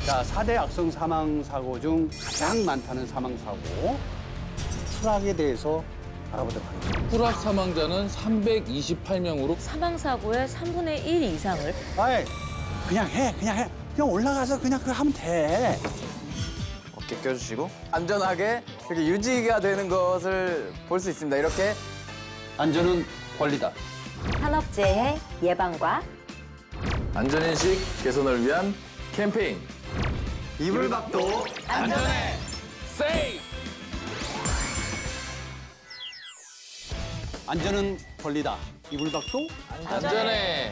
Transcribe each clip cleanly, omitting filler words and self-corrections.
자, 4대 악성 사망 사고 중 가장 많다는 사망 사고 추락에 대해서 알아보도록 하겠습니다. 추락 사망자는 328명으로 사망사고의 3분의 1 이상을 아이, 그냥 해. 그냥 올라가서 그냥 그거 하면 돼. 어깨 껴주시고 안전하게 이렇게 유지가 되는 것을 볼 수 있습니다. 이렇게 안전은 권리다. 산업재해 예방과 안전인식 개선을 위한 캠페인 이불박도 안전해 세이. 안전은 권리다. 이불박도 안전해.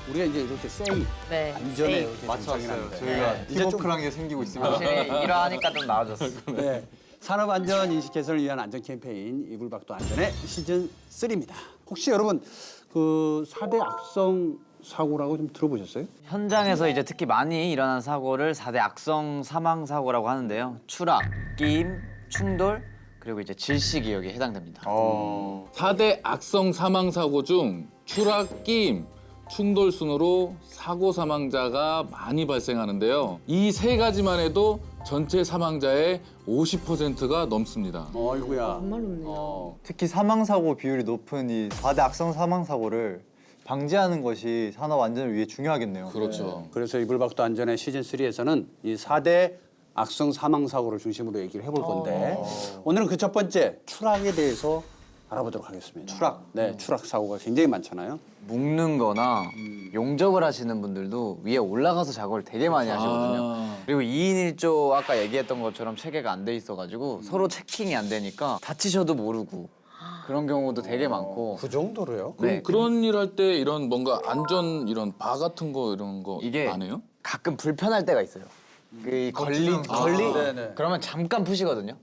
우리가 이제 이렇게 세이 네. 안전에 이렇게 맞췄어요. 저희가 이제 좀 팀워크란 게 생기고 있습니다. 확실히 이러하니까 좀 나아졌어. 네. 산업안전 인식 개선을 위한 안전 캠페인 이불박도 안전의 시즌 3입니다. 혹시 여러분 그 4대 악성 사고라고 좀 들어보셨어요? 현장에서 이제 특히 많이 일어난 사고를 4대 악성 사망 사고라고 하는데요. 추락, 끼임, 충돌, 그리고 이제 질식이 해당됩니다. 4대 악성 사망 사고 중 추락, 끼임, 충돌 순으로 사고 사망자가 많이 발생하는데요. 이 세 가지만 해도 전체 사망자의 50%가 넘습니다. 어이구야. 정말 높네요. 특히 사망사고 비율이 높은 이 4대 악성 사망사고를 방지하는 것이 산업 안전을 위해 중요하겠네요. 그렇죠. 그래서 이불박도 안전의 시즌 3에서는 이 4대 악성 사망 사고를 중심으로 얘기를 해볼 건데 오늘은 그 첫 번째 추락에 대해서 알아보도록 하겠습니다. 추락. 네, 추락 사고가 굉장히 많잖아요. 묶는 거나 용접을 하시는 분들도 위에 올라가서 작업을 되게 많이 하시거든요. 그리고 2인 1조 아까 얘기했던 것처럼 체계가 안 돼 있어가지고 서로 체킹이 안 되니까 다치셔도 모르고 그런 경우도 되게 많고. 그 정도로요? 네, 그런 일 할 때 이런 뭔가 안전 이런 바 같은 거 이런 거 이게 안 해요? 가끔 불편할 때가 있어요. 그 걸리 네네. 그러면 잠깐 푸시거든요.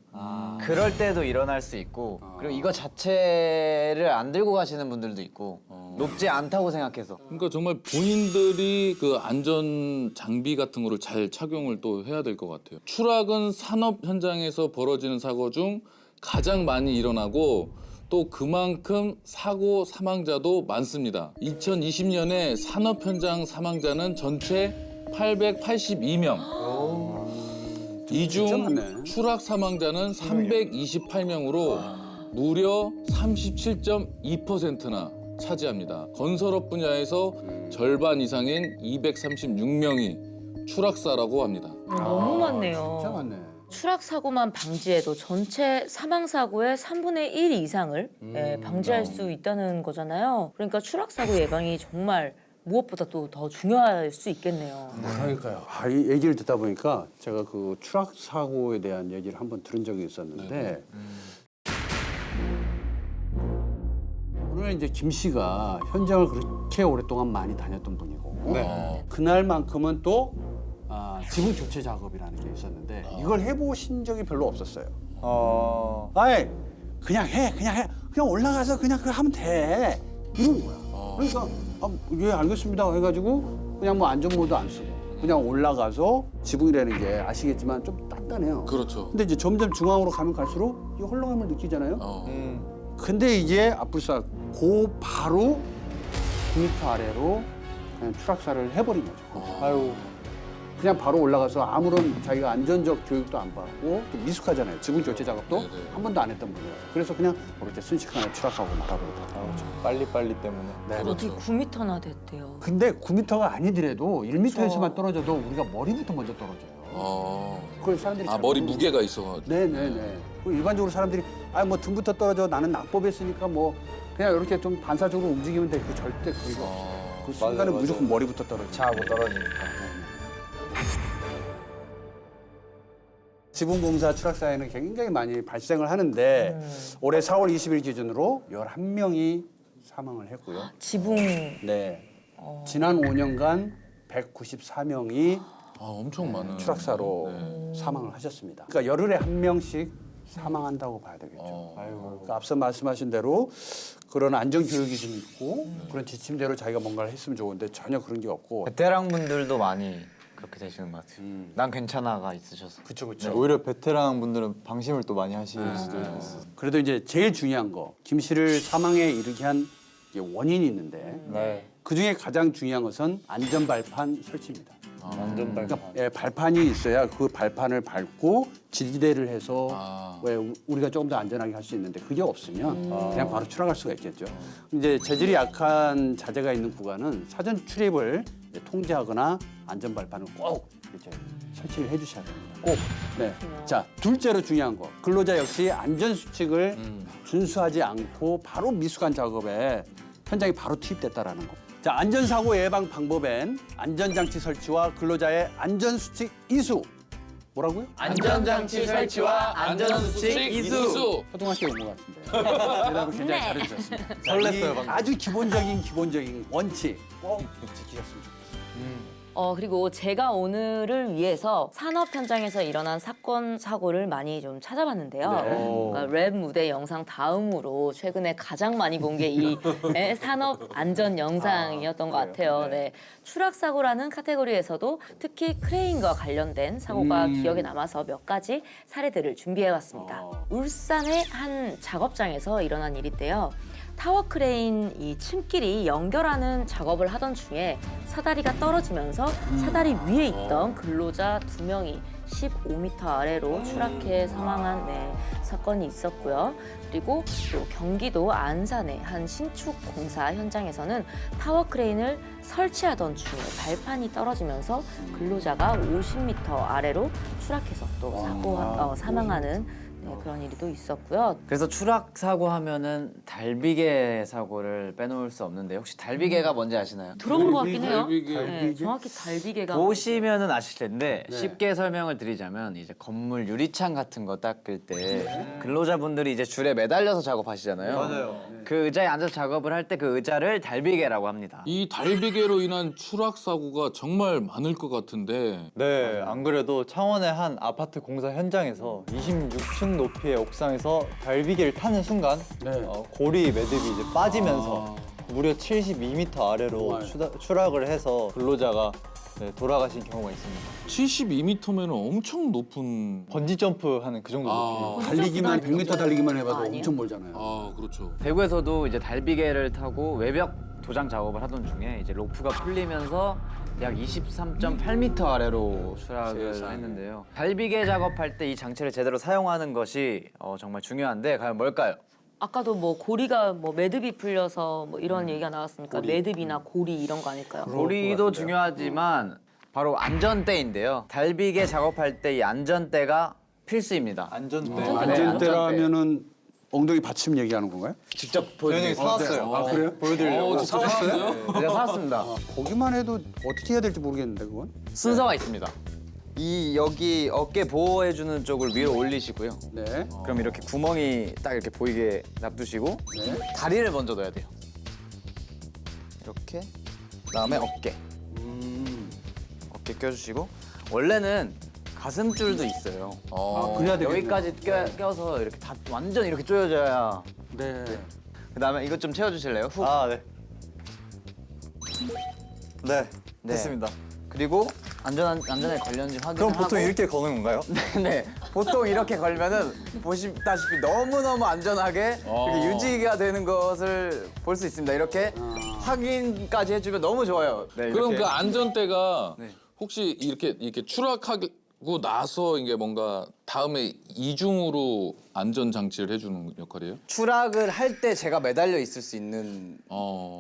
그럴 때도 일어날 수 있고 그리고 이거 자체를 안 들고 가시는 분들도 있고 높지 않다고 생각해서. 그러니까 정말 본인들이 그 안전 장비 같은 거를 잘 착용을 또 해야 될 것 같아요. 추락은 산업 현장에서 벌어지는 사고 중 가장 많이 일어나고 또 그만큼 사고 사망자도 많습니다. 2020년에 산업 현장 사망자는 전체 882명. 이 진짜 중 많네. 추락 사망자는 328명으로 무려 37.2%나 차지합니다. 건설업 분야에서 절반 이상인 236명이 추락사라고 합니다. 너무 많네요. 진짜 많네. 추락 사고만 방지해도 전체 사망 사고의 3분의 1 이상을 방지할 수 있다는 거잖아요. 그러니까 추락 사고 예방이 정말 무엇보다 또 더 중요할 수 있겠네요. 그러니까요. 이 얘기를 듣다 보니까 제가 그 추락 사고에 대한 얘기를 한번 들은 적이 있었는데 오늘 이제 김 씨가 현장을 그렇게 오랫동안 많이 다녔던 분이고 그날만큼은 또 지붕 교체 작업이라는 게 있었는데 이걸 해보신 적이 별로 없었어요. 아예 그냥 해. 그냥 올라가서 그냥 그거 하면 돼. 이런 거야. 그러니까 예 알겠습니다 해가지고 그냥 뭐 안전모도 안 쓰고 그냥 올라가서 지붕이라는 게 아시겠지만 좀 단단해요. 그렇죠. 근데 이제 점점 중앙으로 가면 갈수록 이 헐렁함을 느끼잖아요. 어. 근데 이제 앞불사 그 바로 9m 아래로 그냥 추락사를 해버린 거죠. 아유. 그냥 바로 올라가서 아무런 자기가 안전적 교육도 안 받고 또 미숙하잖아요. 지붕 교체 작업도 네네. 한 번도 안 했던 분이에요. 그래서 그냥 그렇게 순식간에 추락하고 말아버리더라고요. 빨리빨리 때문에. 네. 어디 9m나 됐대요. 근데 9m가 아니더라도 1m에서만 떨어져도 우리가 머리부터 먼저 떨어져요. 그걸 사람들이 잘 머리 모르고. 무게가 있어가지고. 네네네. 그리고 일반적으로 사람들이 뭐 등부터 떨어져 나는 낙법했으니까 뭐 그냥 이렇게 좀 반사적으로 움직이면 돼. 그 절대 그거. 그 순간에 맞아요. 무조건 머리부터 떨어져. 차고 떨어지니까. 지붕공사 추락 사례는 굉장히 많이 발생을 하는데 올해 4월 20일 기준으로 11명이 사망을 했고요. 지붕 네. 지난 5년간 194명이 엄청 많은. 추락사로 사망을 하셨습니다. 그러니까 열흘에 한 명씩 사망한다고 봐야 되겠죠. 그러니까 앞서 말씀하신 대로 그런 안전 교육이 좀 있고 그런 지침대로 자기가 뭔가를 했으면 좋은데 전혀 그런 게 없고. 베테랑 분들도 많이 그렇게 되시는 것 같아요. 난 괜찮아가 있으셔서. 그렇죠. 네, 오히려 베테랑 분들은 방심을 또 많이 하실 수도 있어요. 그래도 이제 제일 중요한 거 김 씨를 사망에 이르게 한 이제 원인이 있는데 네. 그 중에 가장 중요한 것은 안전 발판 설치입니다. 안전발판. 그러니까 발판이 있어야 그 발판을 밟고 지지대를 해서 왜 우리가 조금 더 안전하게 할 수 있는데 그게 없으면 그냥 바로 추락할 수가 있겠죠. 이제 재질이 약한 자재가 있는 구간은 사전 출입을 이제 통제하거나 안전 발판을 꼭 이렇게 설치를 해주셔야 됩니다. 꼭. 네. 자, 둘째로 중요한 거. 근로자 역시 안전 수칙을 준수하지 않고 바로 미숙한 작업에 현장에 바로 투입됐다라는 거. 자, 안전사고 예방 방법엔 안전장치 설치와 근로자의 안전수칙 이수. 뭐라고요? 안전장치 설치와 안전수칙 이수. 초등학교 온것 같은데. 대답을 굉장히 잘해주셨습니다. 자, 설렜어요, 이 방금. 아주 기본적인 원칙 꼭 지키셨으면 좋겠습니다. 그리고 제가 오늘을 위해서 산업 현장에서 일어난 사건 사고를 많이 좀 찾아봤는데요. 그러니까 랩 무대 영상 다음으로 최근에 가장 많이 본 게 이 산업 안전 영상이었던 것 같아요. 네. 추락 사고라는 카테고리에서도 특히 크레인과 관련된 사고가 기억에 남아서 몇 가지 사례들을 준비해왔습니다. 울산의 한 작업장에서 일어난 일인데요. 타워 크레인 이 층끼리 연결하는 작업을 하던 중에 사다리가 떨어지면서 사다리 위에 있던 근로자 2명이 15m 아래로 추락해 사망한 사건이 있었고요. 그리고 또 경기도 안산의 한 신축 공사 현장에서는 타워 크레인을 설치하던 중에 발판이 떨어지면서 근로자가 50m 아래로 추락해서 또 사망하는 그런 일이 또 있었고요. 그래서 추락 사고 하면은 달비개 사고를 빼놓을 수 없는데 혹시 달비개가 뭔지 아시나요? 들어본 것 같긴 해요. 달비개. 네, 정확히 달비개가 보시면은 아실 텐데 쉽게 설명을 드리자면 이제 건물 유리창 같은 거 닦을 때 근로자분들이 이제 줄에 매달려서 작업하시잖아요. 맞아요. 그 의자에 앉아서 작업을 할 때 그 의자를 달비개라고 합니다. 이 달비개로 인한 추락 사고가 정말 많을 것 같은데 네, 안 그래도 창원의 한 아파트 공사 현장에서 26층 높이의 옥상에서 달비개를 타는 순간 고리 매듭이 이제 빠지면서 무려 72m 아래로 추락을 해서 근로자가 돌아가신 경우가 있습니다. 72m면 엄청 높은. 번지 점프하는 그 정도 높이. 달리기만 100m 달리기만 해봐도 아니에요? 엄청 멀잖아요. 아 그렇죠. 대구에서도 이제 달비개를 타고 외벽 도장 작업을 하던 중에 이제 로프가 풀리면서 약 23.8m 아래로 추락을 했는데요. 달비개 작업할 때 이 장치를 제대로 사용하는 것이 정말 중요한데 과연 뭘까요? 아까도 뭐 고리가 뭐 매듭이 풀려서 뭐 이런 얘기가 나왔으니까 매듭이나 고리 이런 거 아닐까요? 고리도 중요하지만 바로 안전대인데요. 달비개 작업할 때 이 안전대가 필수입니다. 안전대. 안전대라면은 엉덩이 받침 얘기하는 건가요? 직접 저희는 사왔어요. 아, 그래요? 보여드리려고. 진짜 사왔어요? 제가 사왔습니다. 보기만 해도 어떻게 해야 될지 모르겠는데 그건? 순서가 있습니다. 이 여기 어깨 보호해주는 쪽을 위로 올리시고요. 네. 그럼 이렇게 구멍이 딱 이렇게 보이게 놔두시고 다리를 먼저 넣어야 돼요. 이렇게 그다음에 어깨. 어깨 껴주시고 원래는 가슴줄도 있어요. 그래야 되겠네요. 여기까지 껴서 이렇게 다 완전 이렇게 조여져야. 네. 그다음에 이것 좀 채워주실래요? 훅. 아, 네. 네, 네. 됐습니다. 그리고 안전에 걸렸는지 확인하고. 그럼 보통 이렇게 거는 건가요? 네, 보통 이렇게 걸면은 보시다시피 너무너무 안전하게 이렇게 유지가 되는 것을 볼 수 있습니다. 이렇게 확인까지 해주면 너무 좋아요. 네, 그럼 이렇게. 그 안전대가 네. 혹시 이렇게 추락하고 나서 이게 뭔가 다음에 이중으로 안전 장치를 해주는 역할이에요? 추락을 할 때 제가 매달려 있을 수 있는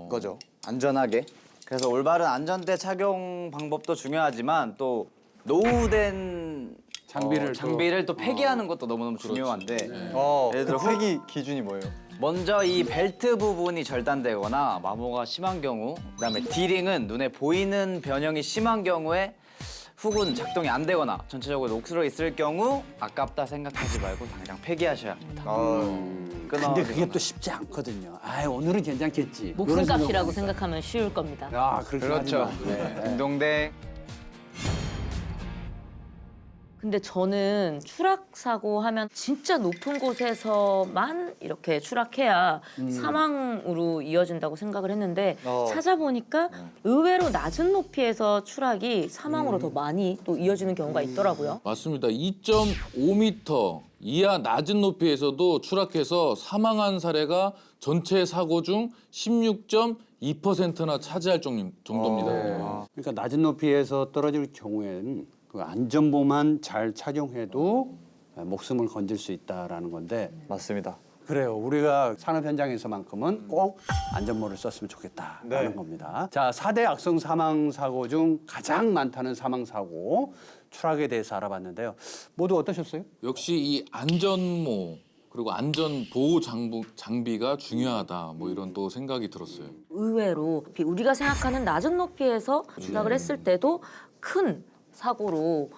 거죠. 안전하게. 그래서 올바른 안전대 착용 방법도 중요하지만 또 노후된 장비를 또 폐기하는 것도 너무너무 중요한데 예를 들어 그 폐기 기준이 뭐예요? 먼저 이 벨트 부분이 절단되거나 마모가 심한 경우, 그다음에 디링은 눈에 보이는 변형이 심한 경우에 훅은 작동이 안 되거나 전체적으로 녹슬어 있을 경우 아깝다 생각하지 말고 당장 폐기하셔야 합니다. 근데 그게 또 쉽지 않거든요. 아, 오늘은 괜찮겠지. 목숨값이라고 생각하면 쉬울 겁니다. 아, 그렇게 그렇죠. 하지 마. 네. 운동대. 근데 저는 추락 사고 하면 진짜 높은 곳에서만 이렇게 추락해야 사망으로 이어진다고 생각을 했는데 찾아보니까 의외로 낮은 높이에서 추락이 사망으로 더 많이 또 이어지는 경우가 있더라고요. 맞습니다. 2.5m 이하 낮은 높이에서도 추락해서 사망한 사례가 전체 사고 중 16.2%나 차지할 정도입니다. 그러니까 낮은 높이에서 떨어질 경우에는 그 안전모만 잘 착용해도 목숨을 건질 수 있다라는 건데 맞습니다. 그래요. 우리가 산업 현장에서만큼은 꼭 안전모를 썼으면 좋겠다라는 네. 겁니다. 자, 4대 악성 사망 사고 중 가장 많다는 사망 사고 추락에 대해서 알아봤는데요. 모두 어떠셨어요? 역시 이 안전모 그리고 안전 보호 장비가 중요하다. 뭐 이런 또 생각이 들었어요. 의외로 우리가 생각하는 낮은 높이에서 추락을 했을 때도 큰 사고로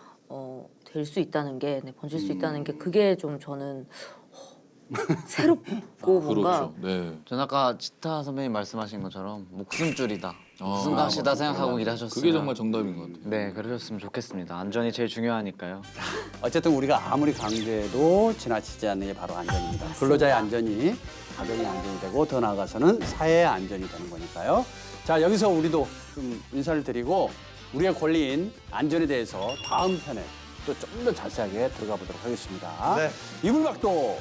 될 수 있다는 게 번질 수 있다는 게 그게 좀 저는 새롭고 뭔가 그렇죠. 네. 전 아까 치타 선배님 말씀하신 것처럼 목숨줄이다. 목숨 값이다 생각하고 일하셨으면. 그게 정말 정답인 것 같아요. 네, 그러셨으면 좋겠습니다. 안전이 제일 중요하니까요. 어쨌든 우리가 아무리 강조해도 지나치지 않는 게 바로 안전입니다. 근로자의 안전이 가정의 안전이 되고 더 나아가서는 사회의 안전이 되는 거니까요. 자, 여기서 우리도 좀 인사를 드리고 우리의 권리인 안전에 대해서 다음 편에 또 좀 더 자세하게 들어가 보도록 하겠습니다. 네. 이불박도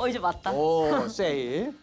이제 맞다. 오 세일.